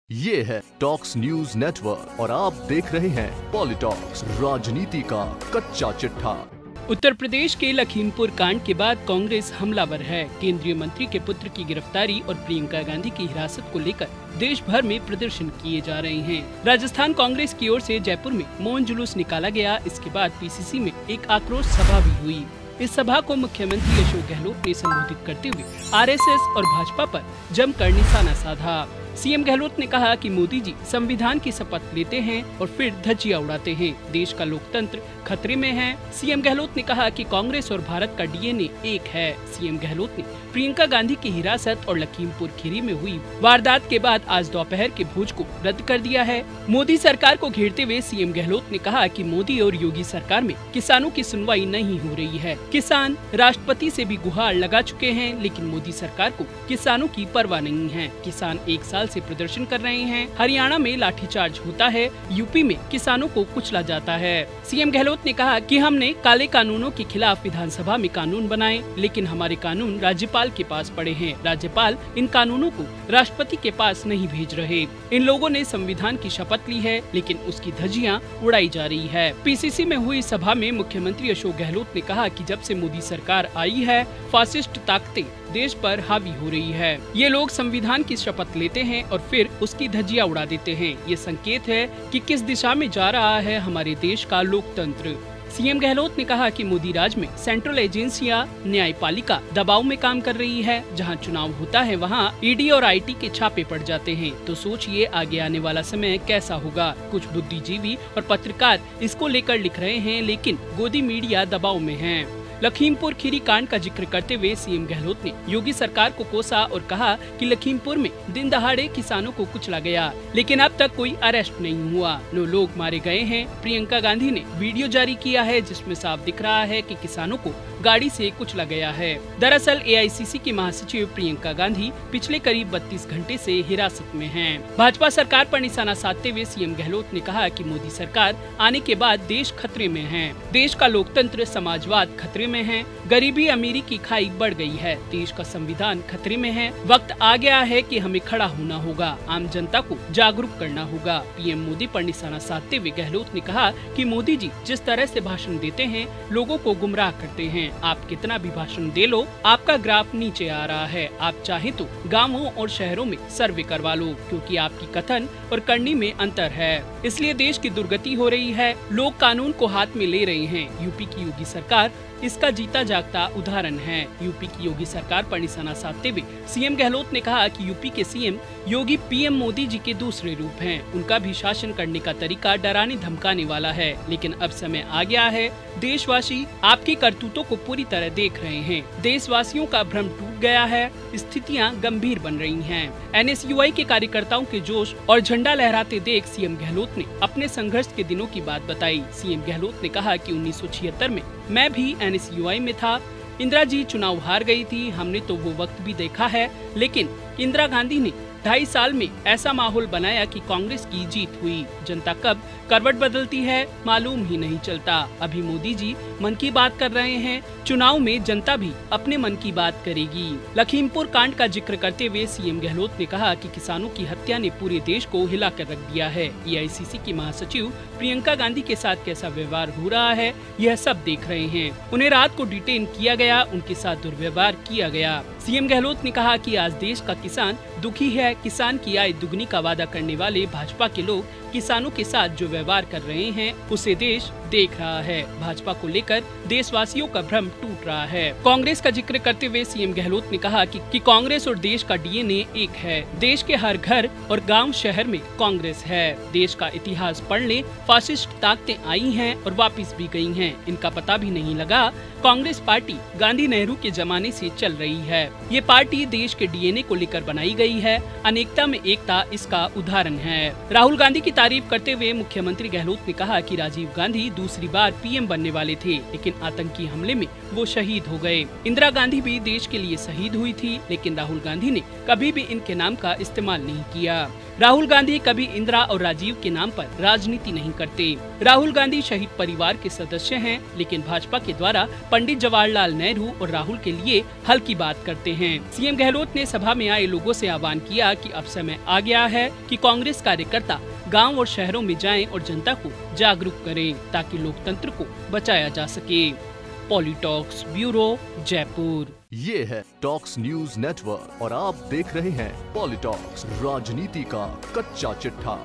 ये है talks news network और आप देख रहे हैं पॉलिटॉक्स, राजनीति का कच्चा चिट्ठा। उत्तर प्रदेश के लखीमपुर कांड के बाद कांग्रेस हमलावर है। केंद्रीय मंत्री के पुत्र की गिरफ्तारी और प्रियंका गांधी की हिरासत को लेकर देश भर में प्रदर्शन किए जा रहे हैं। राजस्थान कांग्रेस की ओर से जयपुर में मौन जुलूस निकाला गया। इसके बाद पीसीसी में एक आक्रोश सभा भी हुई। इस सभा को मुख्यमंत्री अशोक गहलोत ने संबोधित करते हुए आरएसएस और भाजपा पर जमकर निशाना साधा। सीएम गहलोत ने कहा कि मोदी जी संविधान की शपथ लेते हैं और फिर धज्जियां उड़ाते हैं। देश का लोकतंत्र खतरे में है। सीएम गहलोत ने कहा कि कांग्रेस और भारत का डीएनए एक है। सीएम गहलोत ने प्रियंका गांधी की हिरासत और लखीमपुर खीरी में हुई वारदात के बाद आज दोपहर के भोज को रद्द कर दिया है। मोदी सरकार को घेरते हुए सीएम गहलोत ने कहा कि मोदी और योगी सरकार में किसानों की सुनवाई नहीं हो रही है। किसान राष्ट्रपति से भी गुहार लगा चुके हैं, लेकिन मोदी सरकार को किसानों की परवाह नहीं है। किसान एक साल से प्रदर्शन कर रहे हैं। हरियाणा में लाठीचार्ज होता है, यूपी में किसानों को कुचला जाता है। सीएम गहलोत ने कहा कि हमने काले कानूनों के खिलाफ विधानसभा में कानून बनाए, लेकिन हमारे कानून राज्यपाल के पास पड़े हैं। राज्यपाल इन कानूनों को राष्ट्रपति के पास नहीं भेज रहे। इन लोगों ने संविधान की शपथ ली है, लेकिन उसकी धज्जियां उड़ाई जा रही है। पीसीसी में हुई सभा में मुख्यमंत्री अशोक गहलोत ने कहा कि जब से मोदी सरकार आई है, फासिस्ट ताकतें देश पर हावी हो रही है। ये लोग संविधान की शपथ लेते हैं और फिर उसकी धज्जियां उड़ा देते हैं। ये संकेत है कि किस दिशा में जा रहा है हमारे देश का लोकतंत्र। सीएम गहलोत ने कहा कि मोदी राज में सेंट्रल एजेंसियां न्यायपालिका दबाव में काम कर रही है। जहां चुनाव होता है वहां ईडी और आईटी के छापे पड़ जाते हैं। तो सोचिए आगे आने वाला समय कैसा होगा। कुछ बुद्धिजीवी और पत्रकार इसको लेकर लिख रहे हैं, लेकिन गोदी मीडिया दबाव में है। लखीमपुर खीरी कांड का जिक्र करते हुए सीएम गहलोत ने योगी सरकार को कोसा और कहा कि लखीमपुर में दिन दहाड़े किसानों को कुचला गया, लेकिन अब तक कोई अरेस्ट नहीं हुआ। 9 लोग मारे गए हैं। प्रियंका गांधी ने वीडियो जारी किया है जिसमें साफ दिख रहा है कि किसानों को गाड़ी से कुचला गया है। दरअसल एआईसीसी की महासचिव प्रियंका गांधी पिछले करीब 32 घंटे से हिरासत में हैं। भाजपा सरकार पर निशाना साधते हुए सीएम गहलोत ने कहा कि मोदी सरकार आने के बाद देश खतरे में है। देश का लोकतंत्र समाजवाद खतरे में है। गरीबी अमीरी की खाई बढ़ गई है। देश का संविधान खतरे में है। वक्त आ गया है कि हमें खड़ा होना होगा। आम जनता को जागरूक करना होगा। पीएम मोदी पर निशाना साधते हुए गहलोत ने कहा कि मोदी जी जिस तरह से भाषण देते हैं, लोगों को गुमराह करते हैं। आप कितना भी भाषण दे लो, आपका ग्राफ नीचे आ रहा है। आप चाहे तो गाँवों और शहरों में सर्वे करवा लो, क्योंकि आपकी कथन और करनी में अंतर है। इसलिए देश की दुर्गति हो रही है। लोग कानून को हाथ में ले रहे हैं। यूपी की योगी सरकार इसका जीता जागता उदाहरण है। यूपी की योगी सरकार पर निशाना साधते हुए सीएम गहलोत ने कहा कि यूपी के सीएम योगी पीएम मोदी जी के दूसरे रूप हैं। उनका भी शासन करने का तरीका डराने धमकाने वाला है, लेकिन अब समय आ गया है। देशवासी आपकी करतूतों को पूरी तरह देख रहे हैं। देशवासियों का भ्रम टूट गया है। स्थितियां गंभीर बन रही हैं। एनएसयूआई के कार्यकर्ताओं के जोश और झंडा लहराते देख सीएम गहलोत ने अपने संघर्ष के दिनों की बात बताई। सीएम गहलोत ने कहा कि 1976 में मैं भी एनएसयूआई में था। इंदिरा जी चुनाव हार गई थी। हमने तो वो वक्त भी देखा है, लेकिन इंदिरा गांधी ने 2.5 साल में ऐसा माहौल बनाया कि कांग्रेस की जीत हुई। जनता कब करवट बदलती है मालूम ही नहीं चलता। अभी मोदी जी मन की बात कर रहे हैं, चुनाव में जनता भी अपने मन की बात करेगी। लखीमपुर कांड का जिक्र करते हुए सीएम गहलोत ने कहा कि किसानों की हत्या ने पूरे देश को हिला कर रख दिया है। एआईसीसी की महासचिव प्रियंका गांधी के साथ कैसा व्यवहार हो रहा है, यह सब देख रहे हैं। उन्हें रात को डिटेन किया गया, उनके साथ दुर्व्यवहार किया गया। सीएम गहलोत ने कहा कि आज देश का किसान दुखी है। किसान की आय दुगनी का वादा करने वाले भाजपा के लोग किसानों के साथ जो व्यवहार कर रहे हैं, उसे देश देख रहा है। भाजपा को लेकर देशवासियों का भ्रम टूट रहा है। कांग्रेस का जिक्र करते हुए सीएम गहलोत ने कहा कि कांग्रेस और देश का डीएनए एक है। देश के हर घर और गांव शहर में कांग्रेस है। देश का इतिहास पढ़ ले, फासिस्ट ताकतें आई हैं और वापस भी गई हैं। इनका पता भी नहीं लगा। कांग्रेस पार्टी गांधी नेहरू के जमाने से चल रही है। ये पार्टी देश के डीएनए को लेकर बनाई गई है। अनेकता में एकता इसका उदाहरण है। राहुल गांधी की तारीफ करते हुए मुख्यमंत्री गहलोत ने कहा कि राजीव गांधी दूसरी बार पीएम बनने वाले थे, लेकिन आतंकी हमले में वो शहीद हो गए। इंदिरा गांधी भी देश के लिए शहीद हुई थी, लेकिन राहुल गांधी ने कभी भी इनके नाम का इस्तेमाल नहीं किया। राहुल गांधी कभी इंदिरा और राजीव के नाम पर राजनीति नहीं करते। राहुल गांधी शहीद परिवार के सदस्य हैं, लेकिन भाजपा के द्वारा पंडित जवाहरलाल नेहरू और राहुल के लिए हल्की बात करते हैं। सीएम गहलोत ने सभा में आए लोगों से आह्वान किया कि अब समय आ गया है कि कांग्रेस कार्यकर्ता गांव और शहरों में जाएं और जनता को जागरूक करें, ताकि लोकतंत्र को बचाया जा सके। पॉलिटॉक्स ब्यूरो, जयपुर। ये है टॉक्स न्यूज नेटवर्क और आप देख रहे हैं पॉलिटॉक्स, राजनीति का कच्चा चिट्ठा।